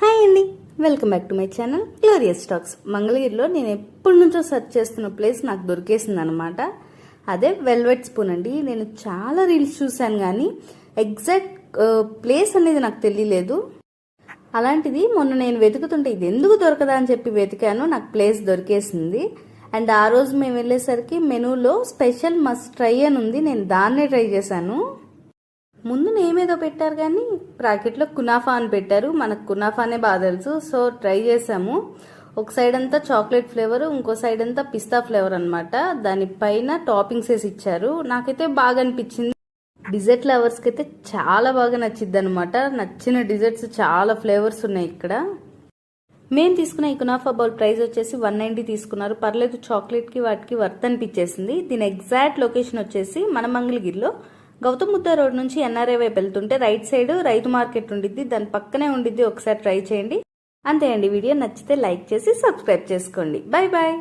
Hi అండి, welcome back to my channel glorious talks. మంగళగిరిలో నేను ఎప్పటి నుంచో సెర్చ్ చేస్తున్న ప్లేస్ నాకు దొరికేసింది అనమాట. అదే వెల్వెట్ స్పూన్ అండి. నేను చాలా రీల్స్ చూశాను కానీ ఎగ్జాక్ట్ ప్లేస్ అనేది నాకు తెలియలేదు. అలాంటిది మొన్న నేను వెతుకుతుంటే ఇది ఎందుకు దొరకదా అని చెప్పి వెతికాను, నాకు ప్లేస్ దొరికేసింది. అండ్ ఆ రోజు మేము వెళ్ళేసరికి మెనూలో స్పెషల్ మస్ట్ ట్రై అని ఉంది, నేను దాన్నే ట్రై చేశాను. ముందు నేమేదో పెట్టారు కానీ బ్రాకెట్లో కునాఫా అని పెట్టారు. మనకు కునాఫానే బాగా తెలుసు, సో ట్రై చేసాము. ఒక సైడ్ అంతా చాక్లెట్ ఫ్లేవర్, ఇంకో సైడ్ అంతా పిస్తా ఫ్లేవర్ అనమాట. దానిపైన టాపింగ్స్ వేసి ఇచ్చారు. నాకైతే బాగా అనిపించింది. డిజర్ట్ లవర్స్కి అయితే చాలా బాగా నచ్చింది అనమాట. నచ్చిన డిజర్ట్స్ చాలా ఫ్లేవర్స్ ఉన్నాయి ఇక్కడ. మేము తీసుకున్న ఈ కునాఫా బౌల్ ప్రైస్ వచ్చేసి 190 తీసుకున్నారు. పర్లేదు, చాక్లెట్కి వాటికి వర్త్ అనిపించేసింది. దీని ఎగ్జాక్ట్ లొకేషన్ వచ్చేసి మన మంగళగిరిలో గౌతమ్ బుద్ధ రోడ్ నుంచి ఎన్ఆర్ఐ వైపు వెళ్తుంటే రైట్ సైడ్ రైతు మార్కెట్ ఉండిద్ది, దాని పక్కనే ఉండిద్ది. ఒకసారి ట్రై చేయండి. అంతే అండి. వీడియో నచ్చితే లైక్ చేసి సబ్స్క్రైబ్ చేసుకోండి. Bye bye.